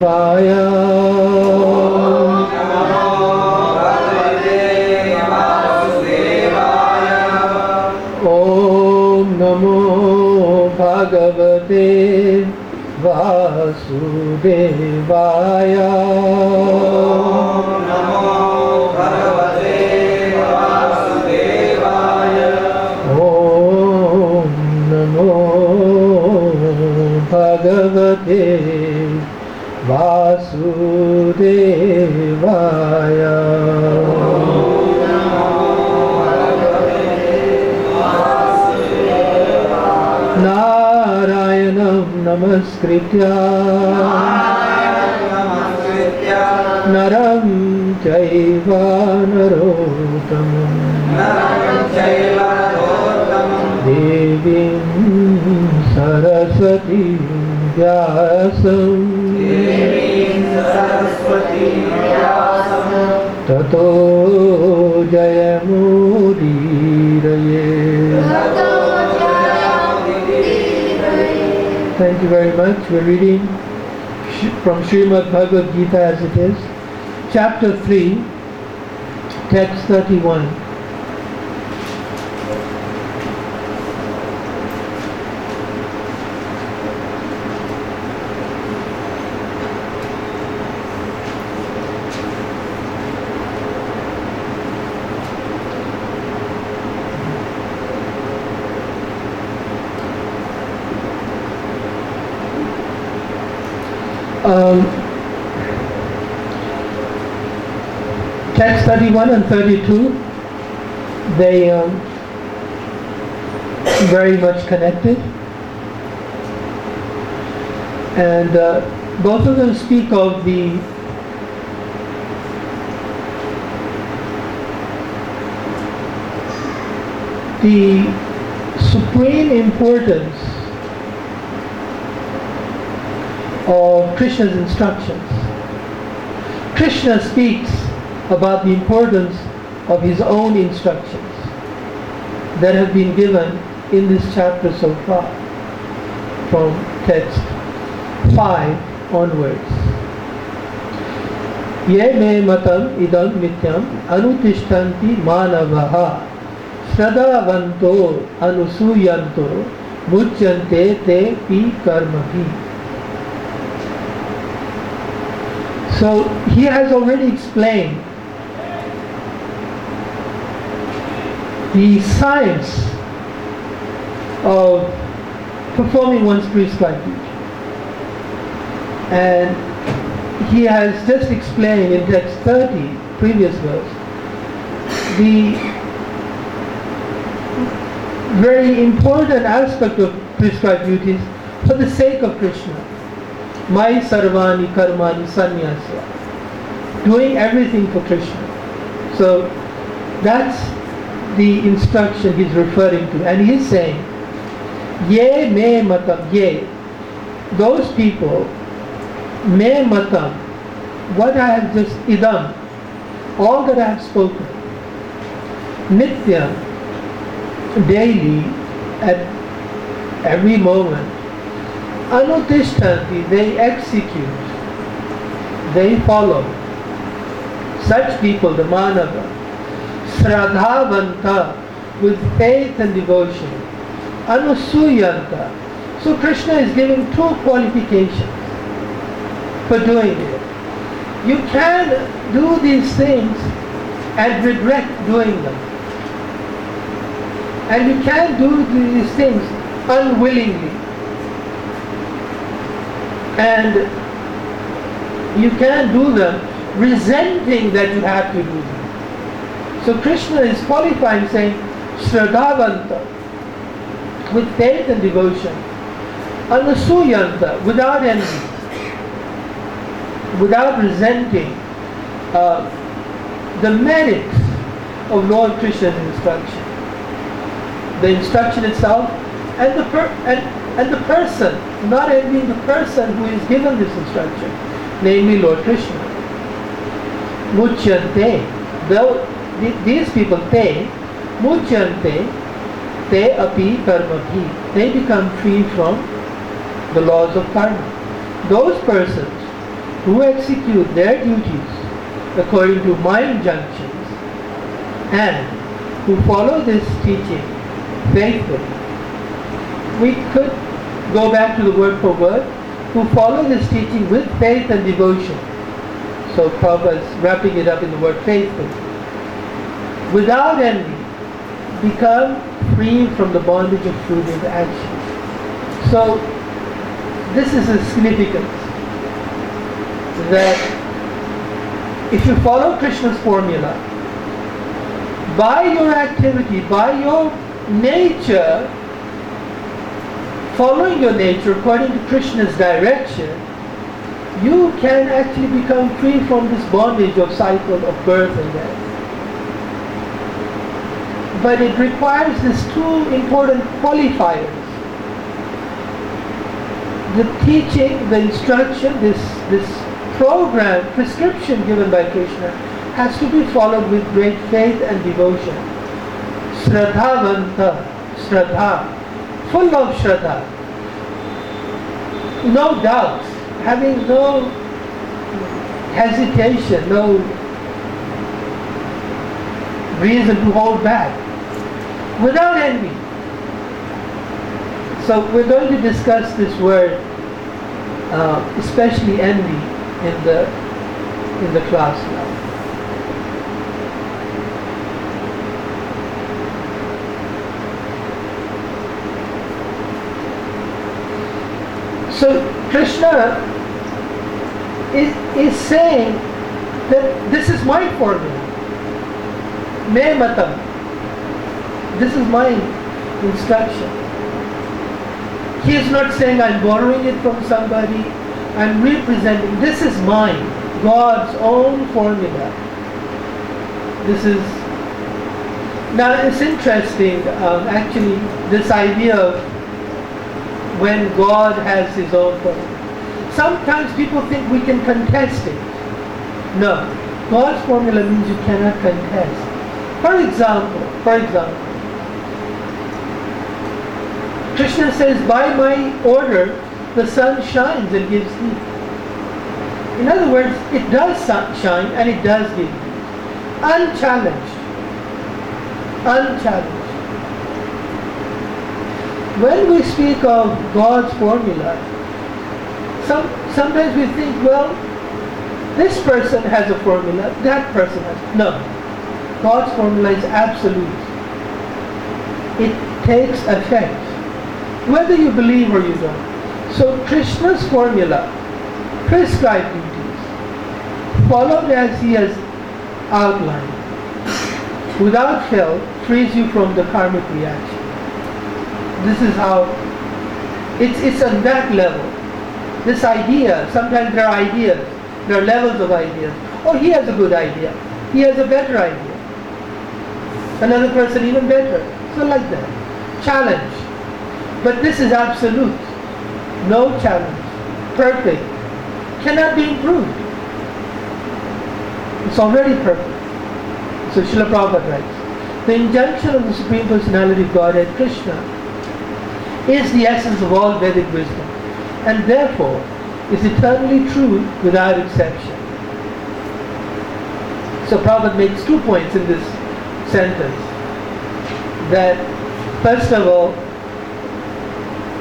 Vaya. Om Namo Bhagavate Vasudevaya. Om Namo Bhagavate Vasudevaya. Narayanam namaskritya naram chaiva narottamam devim saraswati vyasam tato jayamudiraye. Thank you very much. We're reading from Srimad Bhagavad Gita as it is, chapter 3, text 31. Text 31 and 32, they very much connected, and both of them speak of the supreme importance of Krishna's instructions. Krishna speaks about the importance of his own instructions that have been given in this chapter so far, from text 5 onwards. Ye me matam idam mityam anutishtanti manavaha sradavanto anusuyanto mujyante te pi karmahi. So he has already explained the science of performing one's prescribed duty. And he has just explained in text 30, previous verse, the very important aspect of prescribed duties for the sake of Krishna. Mai sarvani karmani sanyasya. Doing everything for Krishna. So that's the instruction he's referring to. And he's saying, Ye me matam, ye. Those people, me matam, what I have just idam, all that I have spoken, nitya, daily, at every moment, anutishtanti, they execute, they follow. Such people, the manava, sradhavanta, with faith and devotion, anusuyanta. So Krishna is giving two qualifications for doing it. You can do these things and regret doing them. And you can do these things unwillingly. And you can do them resenting that you have to do them. So Krishna is qualifying, saying, Shradhavanta, with faith and devotion, Anusuyanta, without envy, without resenting the merits of Lord Krishna's instruction. The instruction itself and the person, not envying the person who is given this instruction, namely Lord Krishna. Muchyante, these people, te, muchyante, te api karmabhi, they become free from the laws of karma. Those persons who execute their duties according to my injunctions and who follow this teaching faithfully. We could go back to the word for word, who follow this teaching with faith and devotion. So Prabhupada is wrapping it up in the word faithfully. Without envy, become free from the bondage of fruitive action. So this is the significance that if you follow Krishna's formula, by your activity, by your nature, following your nature according to Krishna's direction, you can actually become free from this bondage of cycle of birth and death. But it requires these two important qualifiers. The teaching, the instruction, this program, prescription given by Krishna has to be followed with great faith and devotion. Shraddhavanta, Shraddha, full of Shraddha. No doubts, having no hesitation, no reason to hold back. Without envy. So we're going to discuss this word, especially envy, in the class now. So Krishna is saying that this is my formula. Me matam. This is my instruction. He is not saying I'm borrowing it from somebody. I'm representing. This is mine. God's own formula. This is... Now it's interesting, actually, this idea of when God has His own formula. Sometimes people think we can contest it. No. God's formula means you cannot contest. For example, Krishna says, by my order, the sun shines and gives heat. In other words, it does shine and it does give heat. Unchallenged. Unchallenged. When we speak of God's formula, sometimes we think, well, this person has a formula, that person has... No. God's formula is absolute. It takes effect, whether you believe or you don't. So Krishna's formula, prescribed duties, followed as he has outlined, without fail, frees you from the karmic reaction. This is how, it's on that level. This idea, sometimes there are ideas, there are levels of ideas. Oh, he has a good idea. He has a better idea. Another person even better. So like that. Challenge. But this is absolute. No challenge. Perfect. Cannot be improved. It's already perfect. So Srila Prabhupada writes, the injunction of the Supreme Personality of Godhead, Krishna, is the essence of all Vedic wisdom, and therefore is eternally true without exception. So Prabhupada makes 2 points in this sentence. That, first of all,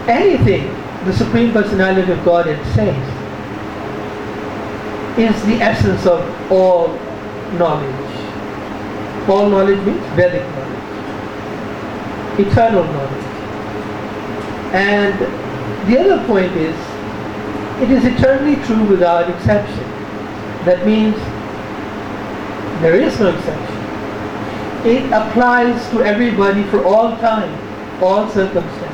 anything the Supreme Personality of Godhead says is the essence of all knowledge. All knowledge means Vedic knowledge, eternal knowledge. And the other point is, it is eternally true without exception. That means there is no exception. It applies to everybody for all time, all circumstances.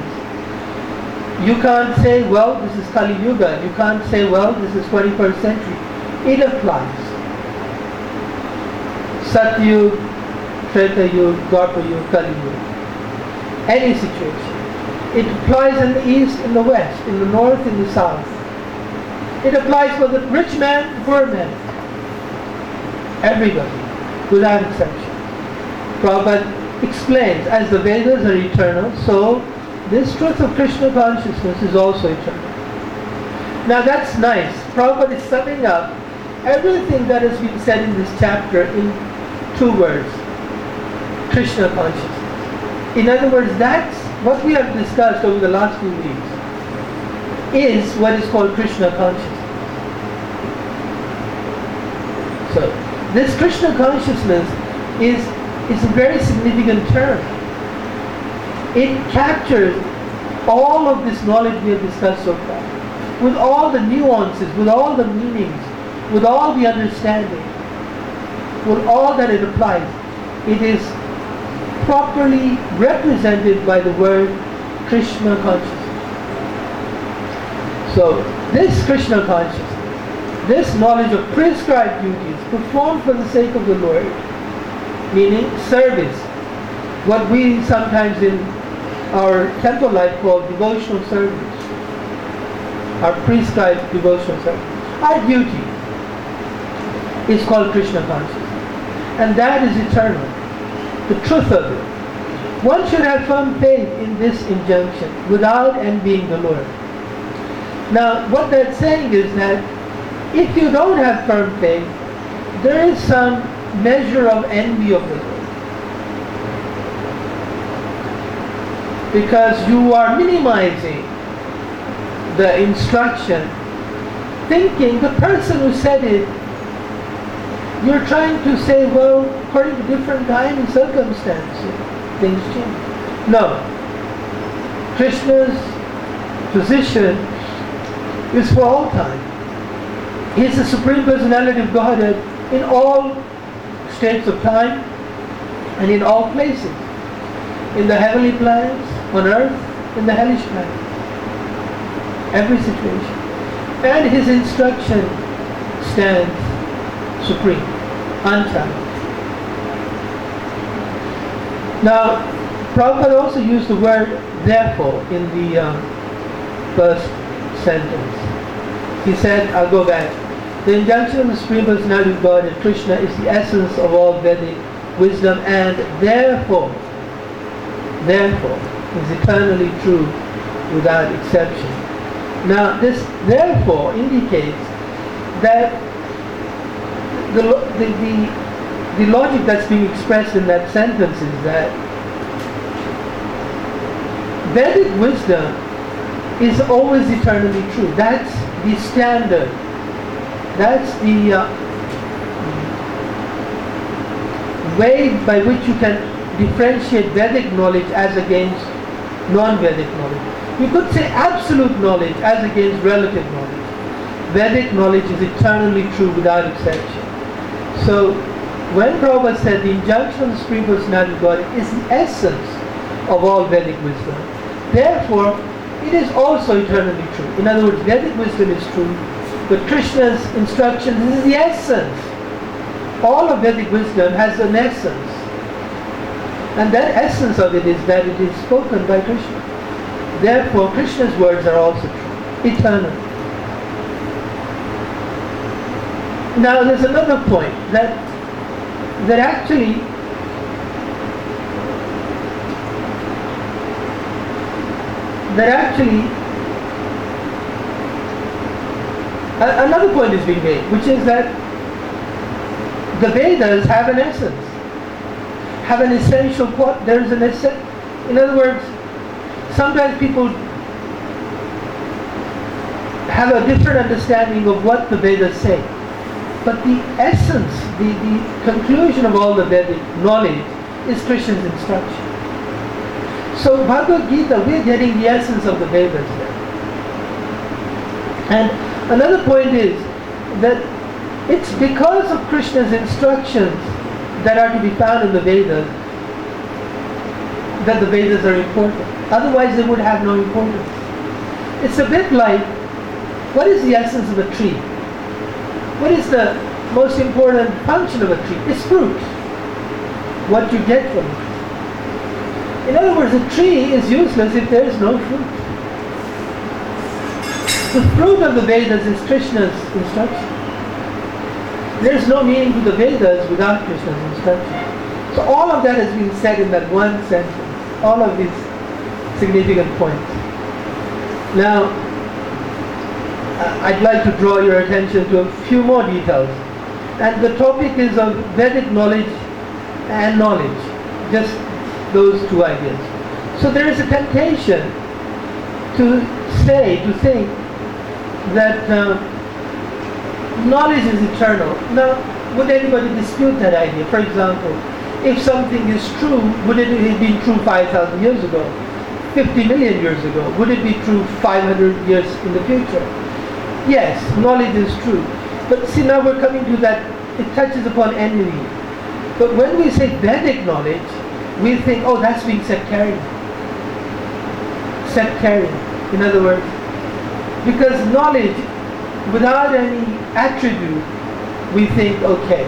You can't say, well, this is Kali Yuga. You can't say, well, this is 21st century. It applies. Satyug, Treta Yuga, Dwapar Yuga, Kali Yuga. Any situation. It applies in the east, in the west, in the north, in the south. It applies for the rich man, the poor man. Everybody, without exception. Prabhupada explains, as the Vedas are eternal, so this truth of Krishna consciousness is also eternal. Now that's nice. Prabhupada is summing up everything that has been said in this chapter in 2 words. Krishna consciousness. In other words, that's what we have discussed over the last few weeks, is what is called Krishna consciousness. So, this Krishna consciousness is a very significant term. It captures all of this knowledge we have discussed so far, with all the nuances, with all the meanings, with all the understanding, with all that it applies. It is properly represented by the word Krishna consciousness. So, this Krishna consciousness, this knowledge of prescribed duties performed for the sake of the Lord, meaning service, what we sometimes in our temple life call devotional service, our prescribed devotional service, our duty is called Krishna consciousness, and that is eternal, the truth of it. One should have firm faith in this injunction without envying the Lord. Now, what that's saying is that if you don't have firm faith, there is some measure of envy of the Lord, because you are minimizing the instruction, thinking the person who said it, you're trying to say, well, according to different time and circumstances, things change. No. Krishna's position is for all time. He is the Supreme Personality of Godhead in all states of time and in all places. In the heavenly planets, on earth, in the hellish planets. Every situation. And his instruction stands supreme, unchallenged. Now, Prabhupada also used the word therefore in the first sentence. He said, I'll go back. The injunction of the Supreme Personality of God and Krishna is the essence of all Vedic wisdom, and therefore is eternally true without exception. Now, this therefore indicates that the logic that's being expressed in that sentence is that Vedic wisdom is always eternally true. That's the standard. That's the way by which you can differentiate Vedic knowledge as against non-Vedic knowledge. You could say absolute knowledge as against relative knowledge. Vedic knowledge is eternally true without exception. So, when Prabhupada said the injunction of the Supreme Personality of God is the essence of all Vedic wisdom, therefore, it is also eternally true. In other words, Vedic wisdom is true, but Krishna's instruction is the essence. All of Vedic wisdom has an essence. And that essence of it is that it is spoken by Krishna. Therefore, Krishna's words are also true, eternal. Now, there's another point that actually another point is being made, which is that the Vedas have an essence, have an essential quality. There's an essence. In other words, sometimes people have a different understanding of what the Vedas say. But the essence, the conclusion of all the Vedic knowledge is Krishna's instruction. So Bhagavad Gita, we're getting the essence of the Vedas there. And another point is that it's because of Krishna's instructions that are to be found in the Vedas that the Vedas are important. Otherwise they would have no importance. It's a bit like, what is the essence of a tree? What is the most important function of a tree? It's fruit. What you get from it. In other words, a tree is useless if there is no fruit. The fruit of the Vedas is Krishna's instruction. There is no meaning to the Vedas without Krishna's instruction. So all of that has been said in that one sentence. All of these significant points. Now, I'd like to draw your attention to a few more details. And the topic is of Vedic knowledge and knowledge. Just those two ideas. So there is a temptation to think that knowledge is eternal. Now, would anybody dispute that idea? For example, if something is true, would it have been true 5,000 years ago? 50 million years ago? Would it be true 500 years in the future? Yes, knowledge is true. But see, now we're coming to that, it touches upon envy. But when we say Vedic knowledge, we think, oh, that's being sectarian. Sectarian, in other words. Because knowledge, without any attribute, we think, okay,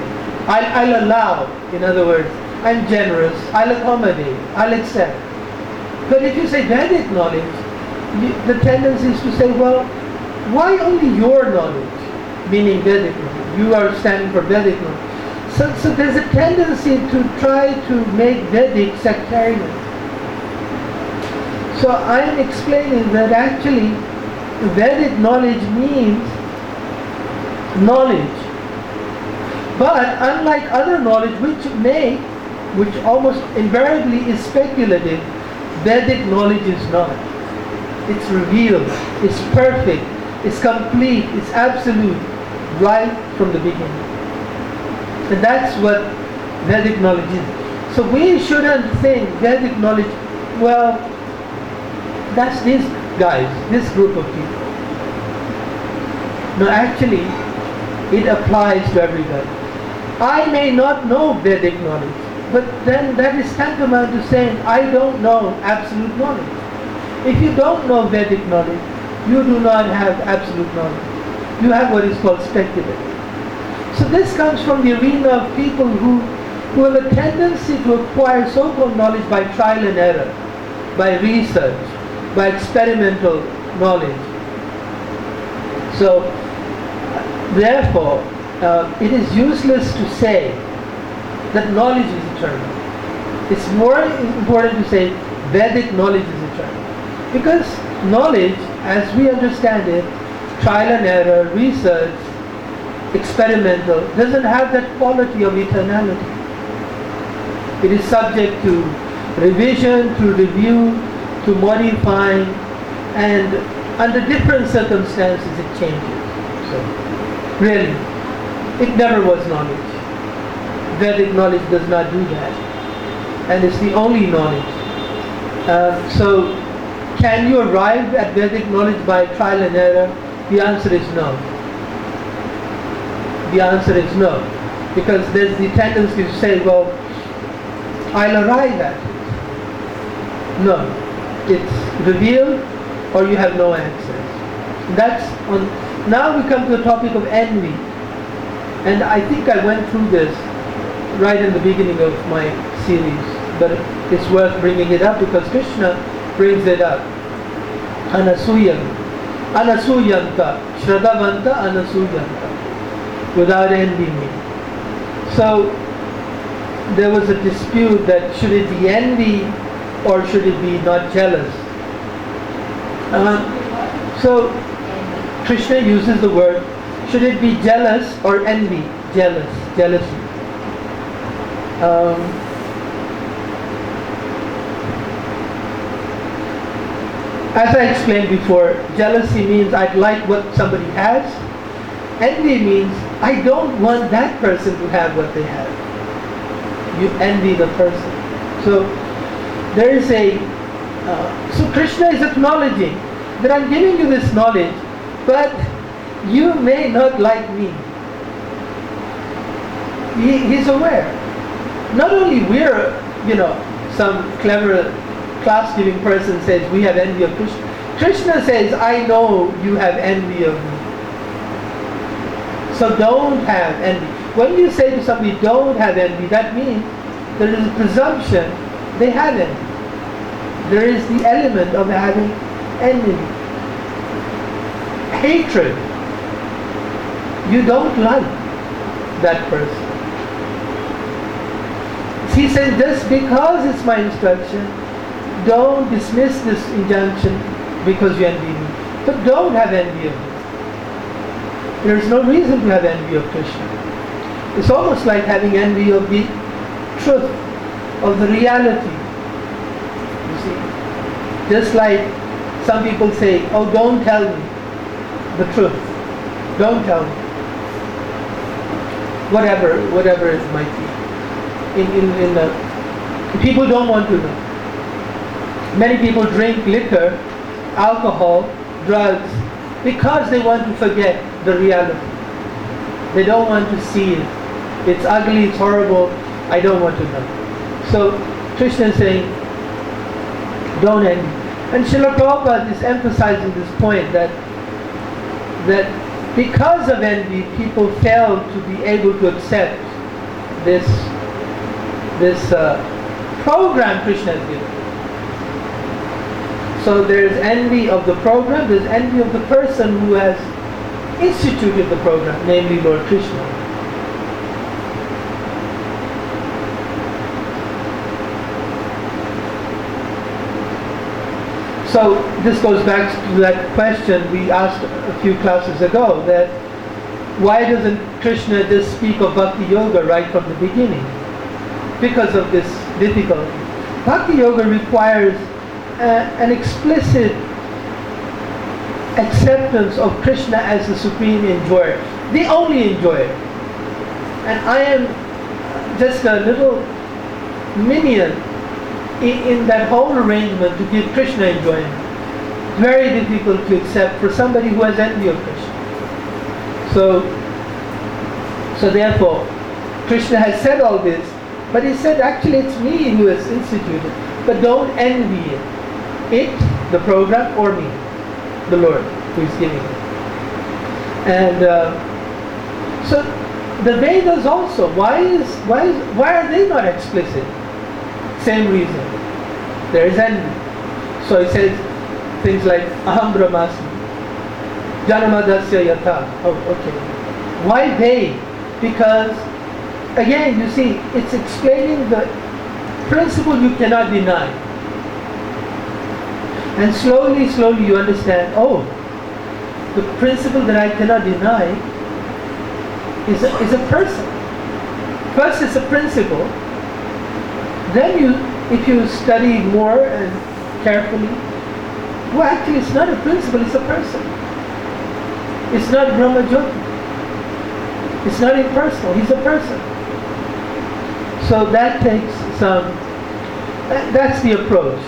I'll allow, in other words, I'm generous, I'll accommodate, I'll accept. But if you say Vedic knowledge, the tendency is to say, well, why only your knowledge? Meaning Vedic knowledge. You are standing for Vedic knowledge. So there's a tendency to try to make Vedic sectarian. So I'm explaining that actually Vedic knowledge means knowledge. But unlike other knowledge which almost invariably is speculative, Vedic knowledge is not. It's revealed, it's perfect, it's complete, it's absolute, right from the beginning. And that's what Vedic knowledge is. So we shouldn't think Vedic knowledge, well, that's these guys, this group of people. No, actually, it applies to everybody. I may not know Vedic knowledge, but then that is tantamount to saying I don't know absolute knowledge. If you don't know Vedic knowledge, you do not have absolute knowledge. You have what is called speculative. So this comes from the arena of people who have a tendency to acquire so-called knowledge by trial and error, by research, by experimental knowledge. So, therefore, it is useless to say that knowledge is eternal. It's more important to say Vedic knowledge is eternal. Because knowledge, as we understand it, trial and error, research, experimental, doesn't have that quality of eternality. It is subject to revision, to review, to modifying, and under different circumstances it changes. So, really, it never was knowledge. Vedic knowledge does not do that. And it's the only knowledge. So, can you arrive at Vedic knowledge by trial and error? The answer is no. The answer is no. Because there's the tendency to say, well, I'll arrive at it. No. It's revealed or you have no access. That's on. Now we come to the topic of envy. And I think I went through this right in the beginning of my series, but it's worth bringing it up because Krishna brings it up. Anasuyanta, Shradavanta Anasuyanta, without envying. So there was a dispute that should it be envy or should it be not jealous. So Krishna uses the word, should it be jealous or envy? Jealousy. As I explained before, jealousy means I'd like what somebody has. Envy means I don't want that person to have what they have. You envy the person. So there is so Krishna is acknowledging that I'm giving you this knowledge, but you may not like me. He's aware. Not only we're, some clever class-giving person says we have envy of Krishna. Krishna says, I know you have envy of me. So don't have envy. When you say to somebody, don't have envy, that means there is a presumption they have envy. There is the element of having envy. Hatred. You don't like that person. He said, just because it's my instruction, don't dismiss this injunction because you envy me. But don't have envy of me. There's no reason to have envy of Krishna. It's almost like having envy of the truth, of the reality. You see? Just like some people say, oh, don't tell me the truth. Don't tell me. Whatever it might be. People don't want to know. Many people drink liquor, alcohol, drugs, because they want to forget the reality. They don't want to see it. It's ugly, it's horrible, I don't want to know. So Krishna is saying, don't envy. And Srila Prabhupada is emphasizing this point that because of envy, people fail to be able to accept this program Krishna has given. So there's envy of the program, there's envy of the person who has instituted the program, namely Lord Krishna. So this goes back to that question we asked a few classes ago, that why doesn't Krishna just speak of Bhakti Yoga right from the beginning? Because of this difficulty. Bhakti Yoga requires an explicit acceptance of Krishna as the supreme enjoyer, the only enjoyer. And I am just a little minion in that whole arrangement to give Krishna enjoyment. Very difficult to accept for somebody who has envy of Krishna. So therefore, Krishna has said all this, but he said actually it's me who has instituted, but don't envy it. It, the program, or me, the Lord who is giving it. And so the Vedas also, why are they not explicit? Same reason. There is envy. So he says things like aham brahmasmi, janamadasya yatha. Oh, okay. Why they? Because again, you see, it's explaining the principle you cannot deny. And slowly you understand, oh, the principle that I cannot deny is a person. First it's a principle, then if you study more and carefully, well actually it's not a principle, it's a person. It's not Brahma Jyoti. It's not impersonal, he's a person. So that takes that's the approach.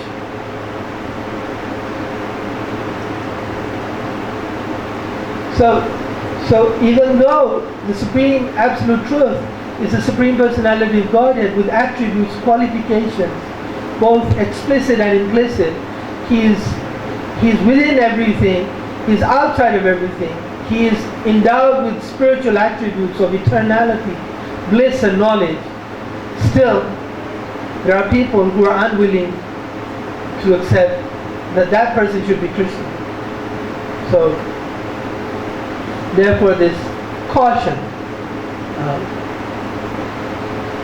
So even though the Supreme Absolute Truth is the Supreme Personality of Godhead with attributes, qualifications, both explicit and implicit, He's within everything, He's outside of everything, He is endowed with spiritual attributes of eternality, bliss and knowledge. Still, there are people who are unwilling to accept that person should be Krishna. So, therefore this caution.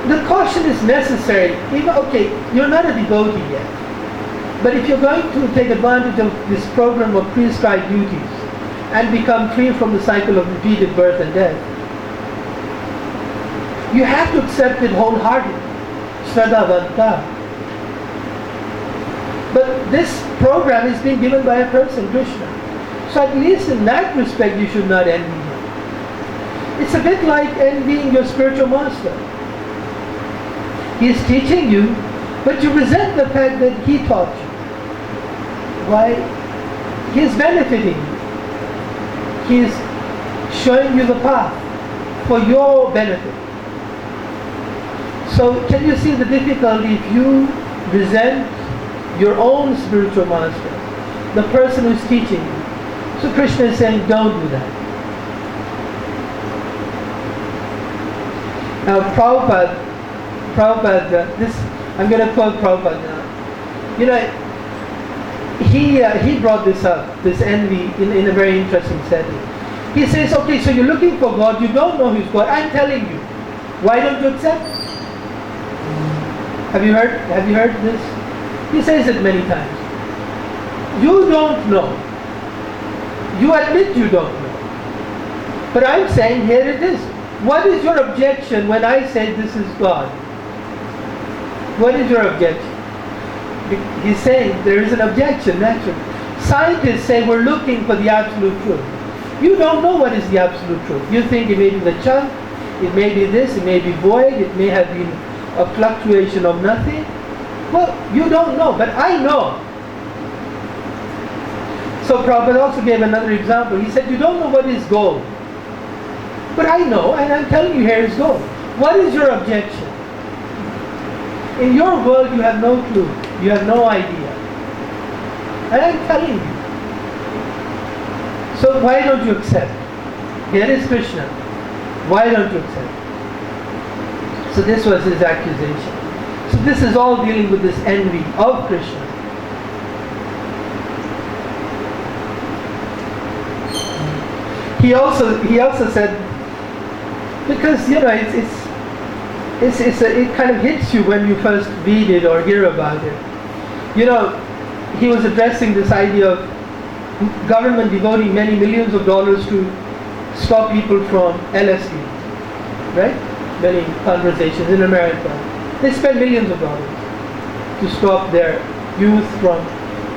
The caution is necessary. Even, okay, you're not a devotee yet. But if you're going to take advantage of this program of prescribed duties and become free from the cycle of repeated birth and death, you have to accept it wholeheartedly. Shraddhavanta. But this program is being given by a person, Krishna. So at least in that respect you should not envy him. It's a bit like envying your spiritual master. He is teaching you, but you resent the fact that he taught you. Why? He is benefiting you. He is showing you the path for your benefit. So can you see the difficulty if you resent your own spiritual master, the person who is teaching you? So Krishna is saying, don't do that. Now Prabhupada, I'm going to quote Prabhupada now. You know, he brought this up, this envy, in a very interesting setting. He says, okay, so you're looking for God, you don't know who's God. I'm telling you. Why don't you accept? Have you heard this? He says it many times. You don't know. You admit you don't know. But I'm saying here it is. What is your objection when I say this is God? What is your objection? He's saying there is an objection, naturally. Scientists say we're looking for the absolute truth. You don't know what is the absolute truth. You think it may be the chunk, it may be this, it may be void, it may have been a fluctuation of nothing. Well, you don't know, but I know. So Prabhupada also gave another example. He said, you don't know what is gold. But I know, and I'm telling you here is gold. What is your objection? In your world, you have no clue. You have no idea. And I'm telling you. So why don't you accept? Here is Krishna. Why don't you accept? So this was his accusation. So this is all dealing with this envy of Krishna. He also said, because it kind of hits you when you first read it or hear about it. He was addressing this idea of government devoting many millions of dollars to stop people from LSD, right? Many conversations in America. They spend millions of dollars to stop their youth from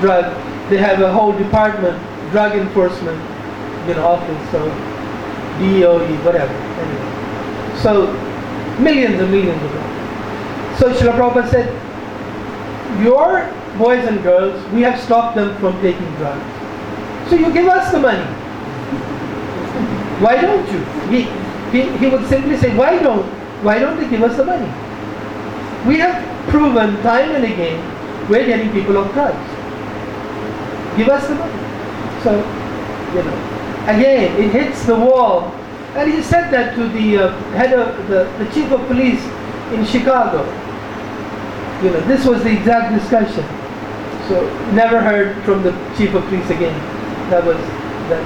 drug. They have a whole department, drug enforcement, office, so DOE, whatever. Anyway. So millions and millions of dollars. So Srila Prabhupada said, your boys and girls, we have stopped them from taking drugs. So you give us the money. Why don't you? He would simply say, why don't they give us the money? We have proven time and again we're getting people off drugs. Give us the money. So, again, it hits the wall. And he said that to the head of the chief of police in Chicago. This was the exact discussion. So never heard from the chief of police again. That was that.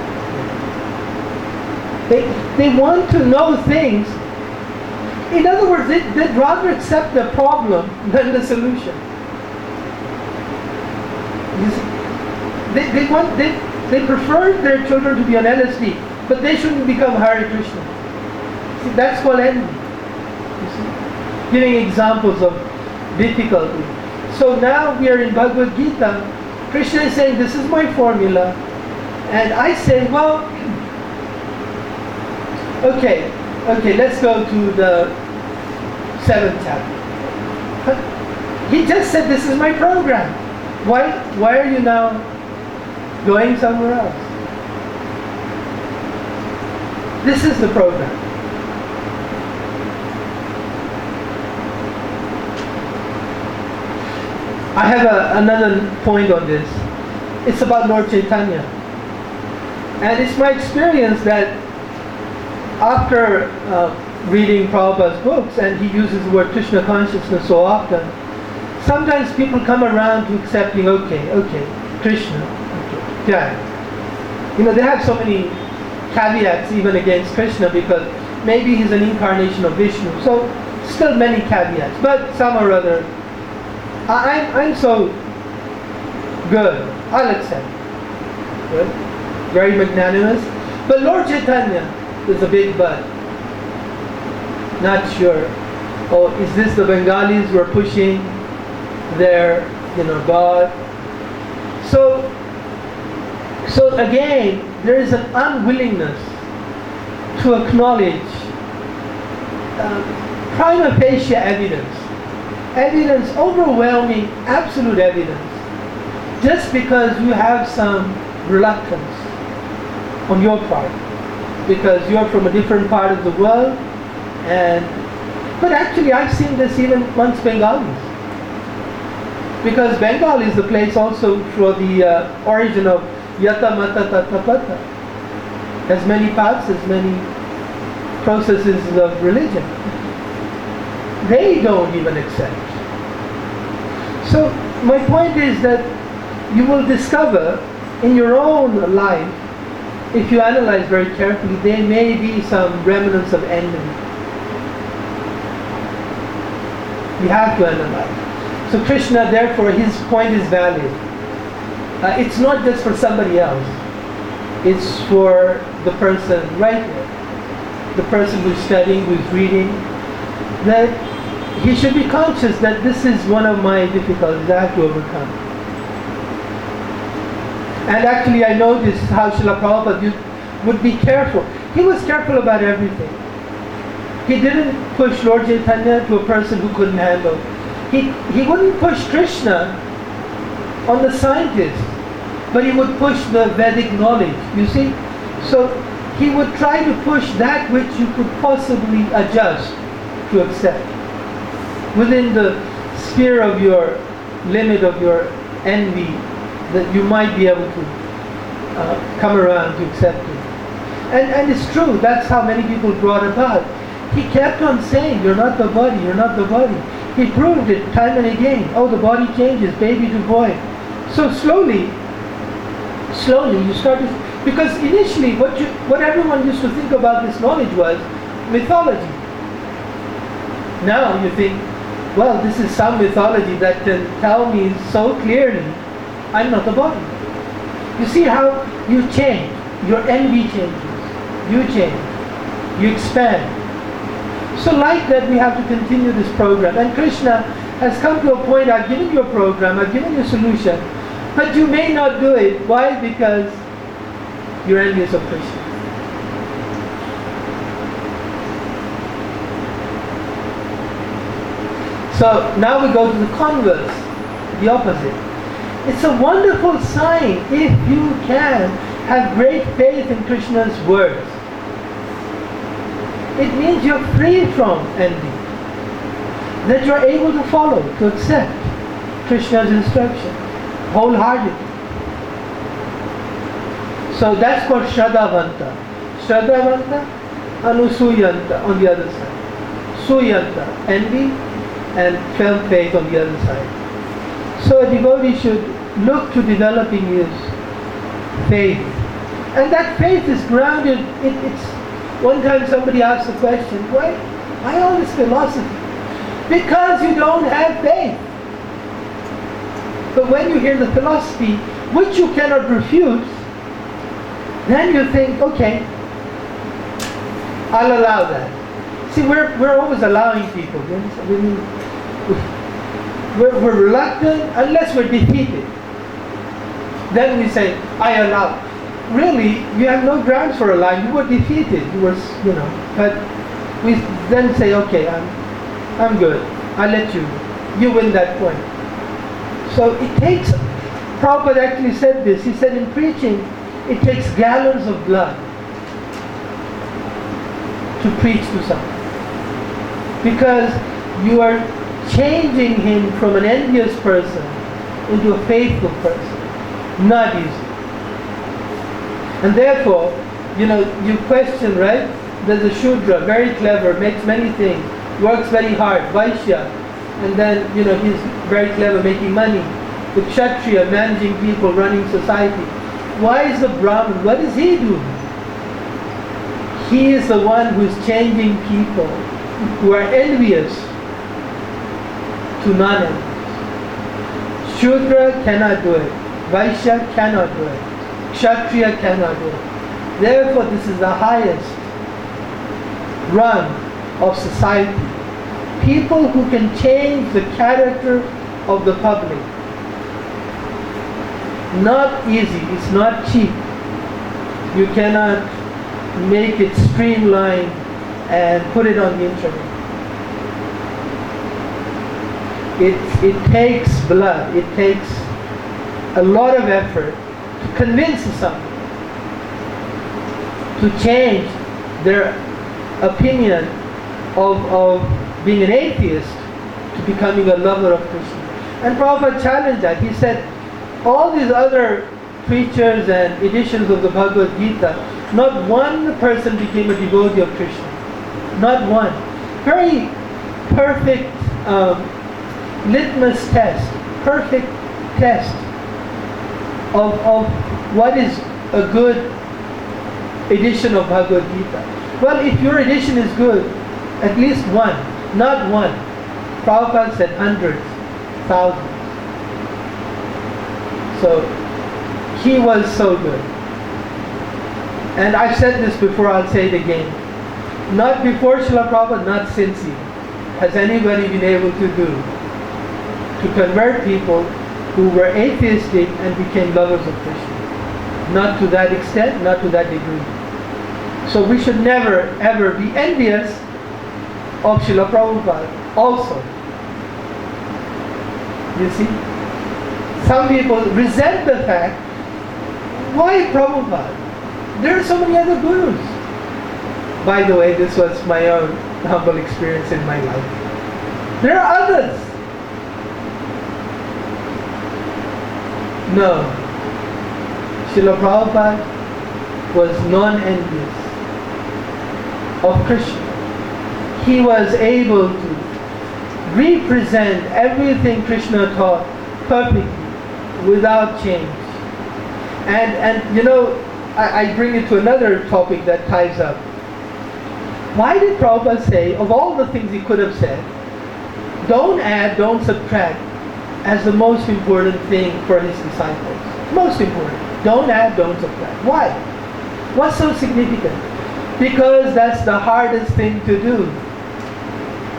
They want to know things. In other words, they'd rather accept the problem than the solution. They prefer their children to be on LSD, but they shouldn't become Hare Krishna. See, that's called envy. You see? Giving examples of difficulty. So now we are in Bhagavad Gita. Krishna is saying, this is my formula. And I say, well, okay, let's go to the 7th chapter. He just said, this is my program. Why are you now going somewhere else? This is the program. I have another point on this. It's about Lord Chaitanya. And it's my experience that after reading Prabhupada's books, and he uses the word Krishna consciousness so often, sometimes people come around to accepting, okay, Krishna, okay, Jai. They have so many caveats even against Krishna because maybe he's an incarnation of Vishnu. So still many caveats, but some or other. I'm so good. I'll accept. Good. Very magnanimous. But Lord Chaitanya, there's a big but. Not sure. Oh, is this the Bengalis who are pushing their, God? So again, there is an unwillingness to acknowledge prima facie evidence, overwhelming, absolute evidence, just because you have some reluctance on your part, because you're from a different part of the world, but actually I've seen this even amongst Bengalis, because Bengal is the place also for the origin of Yata Mata Tata Pata. Has many paths, has many processes of religion. They don't even accept. So my point is that you will discover in your own life, if you analyze very carefully, there may be some remnants of envy. You have to analyze. So Krishna, therefore, his point is valid. It's not just for somebody else. It's for the person right there. the person who's studying, who's reading, that he should be conscious that this is one of my difficulties I have to overcome. And actually I noticed how Srila Prabhupada would be careful. He was careful about everything. He didn't push Lord Chaitanya to a person who couldn't handle. He wouldn't push Krishna on the scientist, but he would push the Vedic knowledge, you see? So he would try to push that which you could possibly adjust to accept within the sphere of your limit of your envy, that you might be able to come around to accept it. And it's true, that's how many people brought about. He kept on saying, you're not the body, you're not the body. He proved it time and again. Oh, the body changes, baby to boy. So slowly you start to, because initially what everyone used to think about this knowledge was mythology. Now you think, well, this is some mythology that can tell me so clearly I'm not the body. You see how you change, your envy changes, you change, you expand. So like that we have to continue this program. And Krishna has come to a point, I've given you a program, I've given you a solution, but you may not do it. Why? Because you're envious of Krishna. So now we go to the converse, the opposite. It's a wonderful sign if you can have great faith in Krishna's words. It means you're free from envy. That you're able to follow, to accept Krishna's instruction wholeheartedly. So that's called Shraddhavanta. Shraddhavanta, Anusuyanta on the other side. Suyanta, envy, and firm faith on the other side. So a devotee should look to developing his faith. And that faith is grounded, it's one time somebody asked the question, why all this philosophy? Because you don't have faith. But when you hear the philosophy, which you cannot refute, then you think, okay, I'll allow that. See, we're always allowing people. We're reluctant unless we're defeated. Then we say, I allow. Really, you have no grounds for allowing. You were defeated. You were, But we then say, okay, I'm good. I'll let you. You win that point. So it takes. Prabhupada actually said this. He said in preaching, it takes gallons of blood to preach to someone, because you are changing him from an envious person into a faithful person. Not easy. And therefore, you question, right? There's a Shudra, very clever, makes many things, works very hard, Vaishya, and then, he's very clever making money. The Kshatriya, managing people, running society. Why is the Brahmin, what does he do? He is the one who's changing people who are envious to non-envious. Shudra cannot do it. Vaishya cannot do it. Kshatriya cannot do it. Therefore, this is the highest rung of society. People who can change the character of the public. Not easy, it's not cheap. You cannot make it streamlined and put it on the internet. It takes blood, it takes a lot of effort to convince someone to change their opinion of being an atheist to becoming a lover of Krishna. And Prabhupada challenged that. He said, all these other preachers and editions of the Bhagavad Gita, not one person became a devotee of Krishna. Not one. Very perfect litmus test, perfect test of what is a good edition of Bhagavad Gita. Well, if your edition is good, at least one, not one. Prabhupada said hundreds, thousands. So he was so good. And I've said this before, I'll say it again. Not before Srila Prabhupada, not since he, has anybody been able to do, to convert people who were atheistic and became lovers of Krishna. Not to that extent, not to that degree. So we should never ever be envious of Srila Prabhupada also. You see? Some people resent the fact, why Prabhupada? There are so many other gurus. By the way, this was my own humble experience in my life. There are others. No. Srila Prabhupada was non-envious of Krishna. He was able to represent everything Krishna taught perfectly, without change. And you know, I bring it to another topic that ties up. Why did Prabhupada say, of all the things he could have said, don't add, don't subtract, as the most important thing for his disciples? Most important. Don't add, don't subtract. Why? What's so significant? Because that's the hardest thing to do.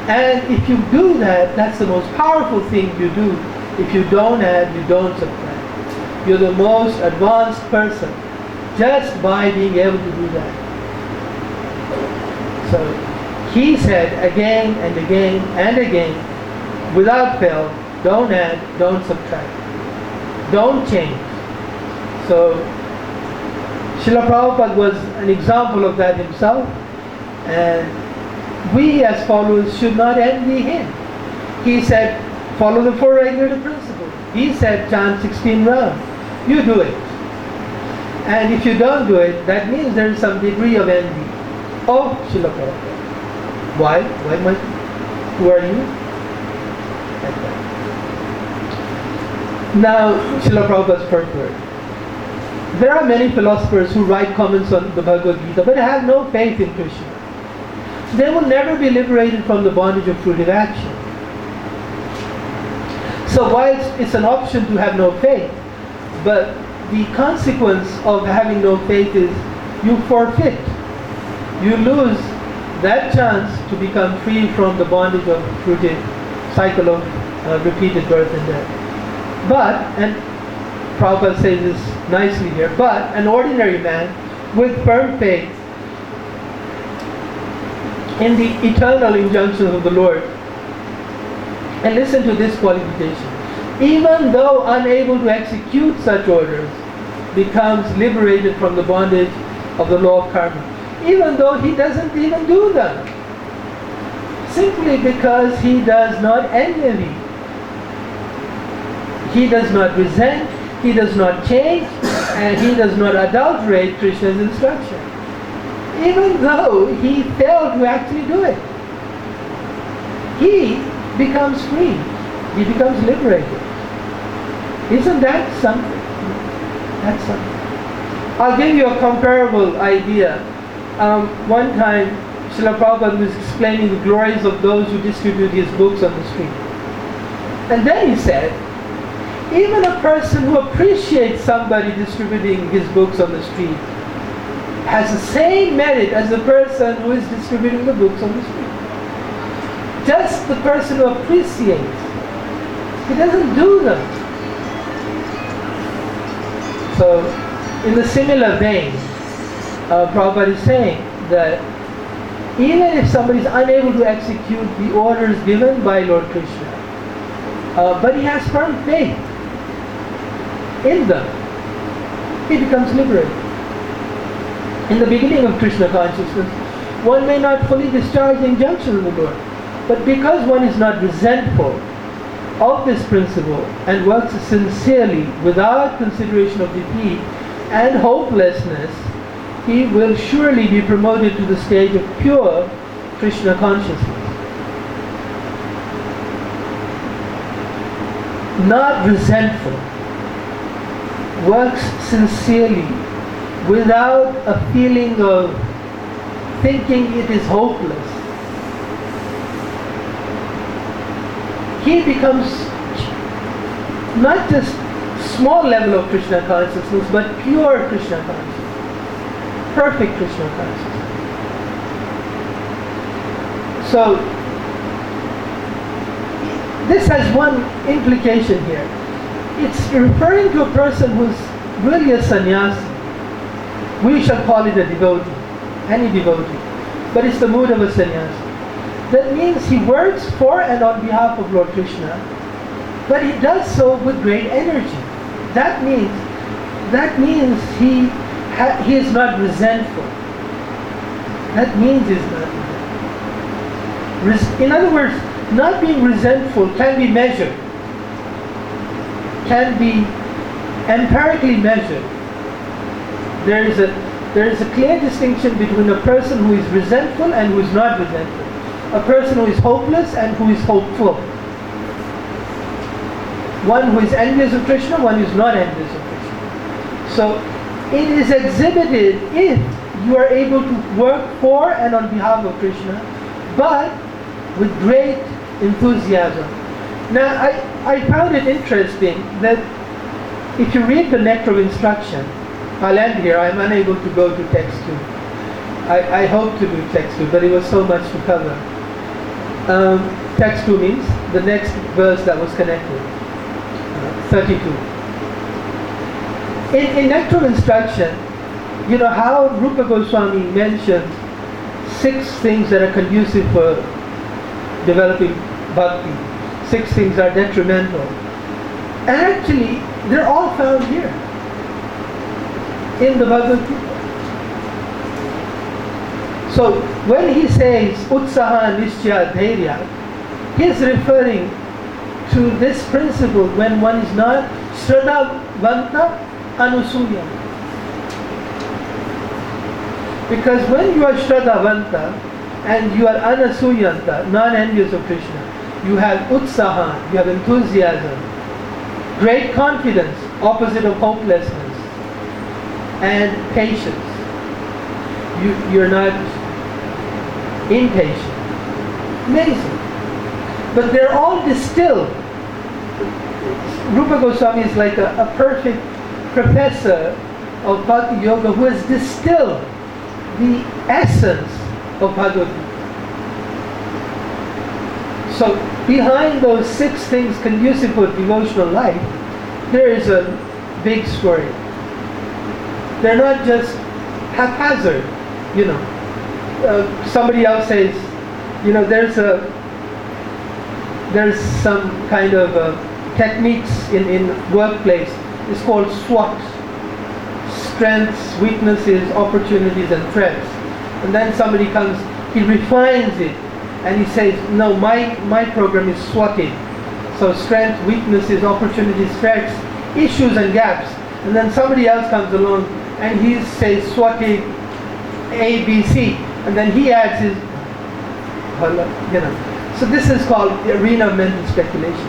And if you do that, that's the most powerful thing you do. If you don't add, you don't subtract. You're the most advanced person just by being able to do that. So he said again and again and again, without fail, don't add, don't subtract. Don't change. So Srila Prabhupada was an example of that himself, and we as followers should not envy him. He said, follow the four regulative principles. He said, chant 16 rounds. You do it. And if you don't do it, that means there is some degree of envy of Srila Prabhupada. Why? Why might? Who are you? Like that. Now, Srila Prabhupada's first word. There are many philosophers who write comments on the Bhagavad Gita, but have no faith in Krishna. They will never be liberated from the bondage of fruitive action. So while it's an option to have no faith, but the consequence of having no faith is you forfeit. You lose that chance to become free from the bondage of fruitive cycle of repeated birth and death. But, and Prabhupada says this nicely here, but an ordinary man with firm faith in the eternal injunctions of the Lord, and listen to this qualification, even though unable to execute such orders, becomes liberated from the bondage of the law of karma, even though he doesn't even do them, simply because he does not envy, he does not resent, he does not change, and he does not adulterate Krishna's instruction, even though he failed to actually do it. He becomes free. He becomes liberated. Isn't that something? That's something. I'll give you a comparable idea. One time, Srila Prabhupada was explaining the glories of those who distribute his books on the street. And then he said, even a person who appreciates somebody distributing his books on the street has the same merit as the person who is distributing the books on the street. Just the person who appreciates. He doesn't do them. So, in the similar vein, Prabhupada is saying that even if somebody is unable to execute the orders given by Lord Krishna, but he has firm faith in them, he becomes liberated. In the beginning of Krishna consciousness, one may not fully discharge the injunction of the Lord, but because one is not resentful of this principle and works sincerely without consideration of defeat and hopelessness, he will surely be promoted to the stage of pure Krishna consciousness. Not resentful, works sincerely without a feeling of thinking it is hopeless. He becomes not just small level of Krishna consciousness, but pure Krishna consciousness, perfect Krishna consciousness. So this has one implication here. It's referring to a person who's really a sannyasi. We shall call it a devotee, any devotee. But it's the mood of a sannyasi. That means he works for and on behalf of Lord Krishna, but he does so with great energy. That means he is not resentful. That means he's not resentful. In other words, not being resentful can be measured, can be empirically measured. There is a clear distinction between a person who is resentful and who is not resentful. A person who is hopeless and who is hopeful. One who is envious of Krishna, one who is not envious of Krishna. So it is exhibited if you are able to work for and on behalf of Krishna, but with great enthusiasm. Now I found it interesting that if you read the Nectar of Instruction, I'll end here, I'm unable to go to text 2. I hope to do text 2, but it was so much to cover. Text 2 means the next verse that was connected. 32. In Nectar of Instruction, you know how Rupa Goswami mentioned 6 things that are conducive for developing bhakti. 6 things are detrimental. And actually, they're all found here in the Bhagavad Gita. So when he says Utsaha Nishchaya Dhairya, he is referring to this principle when one is not Shraddhavanta Anusuya. Because when you are Shraddhavanta and you are Anasuyanta, non-envious of Krishna, you have Utsaha, you have enthusiasm, great confidence, opposite of hopelessness, and patience. You're not impatient. Amazing. But they're all distilled. Rupa Goswami is like a perfect professor of Bhakti Yoga who has distilled the essence of Bhagavad Gita. So behind those 6 things conducive for devotional life, there is a big story. They're not just haphazard, you know. Somebody else says, you know, there's some kind of techniques in workplace. It's called SWOT: strengths, weaknesses, opportunities, and threats. And then somebody comes, he refines it, and he says, no, my program is SWOTted. So strengths, weaknesses, opportunities, threats, issues, and gaps. And then somebody else comes along, and he says SWOTted A, B, C. And then he adds his, you know. So this is called the arena of mental speculation.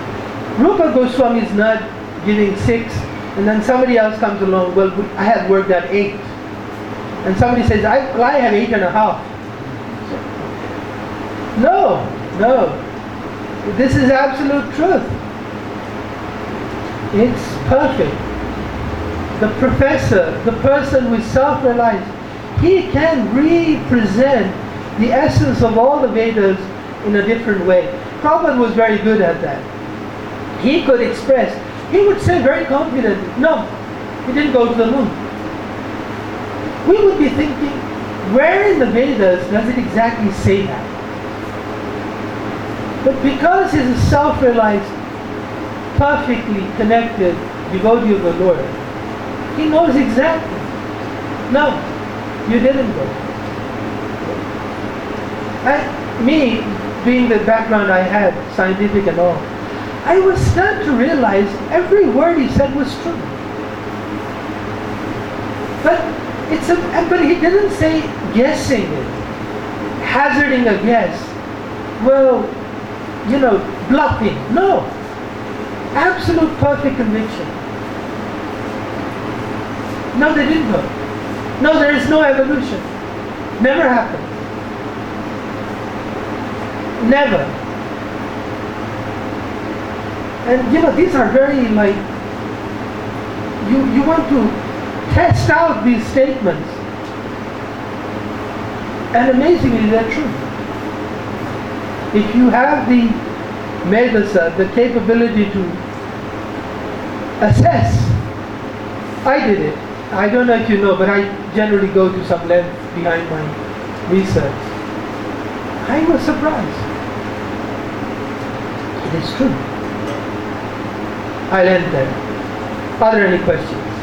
Rupa Goswami is not giving 6, and then somebody else comes along, well, I have worked at 8. And somebody says, I have 8.5. No. This is absolute truth. It's perfect. The professor, the person who is self-realized, he can represent the essence of all the Vedas in a different way. Prabhupada was very good at that. He could express, he would say very confidently, no, he didn't go to the moon. We would be thinking, where in the Vedas does it exactly say that? But because he's a self-realized, perfectly connected devotee of the Lord, he knows exactly. No, you didn't go. Me, being the background I had, scientific and all, I was stunned to realize every word he said was true. But he didn't say guessing it, hazarding a guess. Well, you know, bluffing. No. Absolute perfect conviction. No, they didn't go. No, there is no evolution. Never happened. Never. And you know, these are very like, you want to test out these statements. And amazingly, they're true. If you have the medasa, the capability to assess, I did it. I don't know if you know, but I generally go to some length behind my research. I was surprised. It is true. I'll end there. Are there any questions?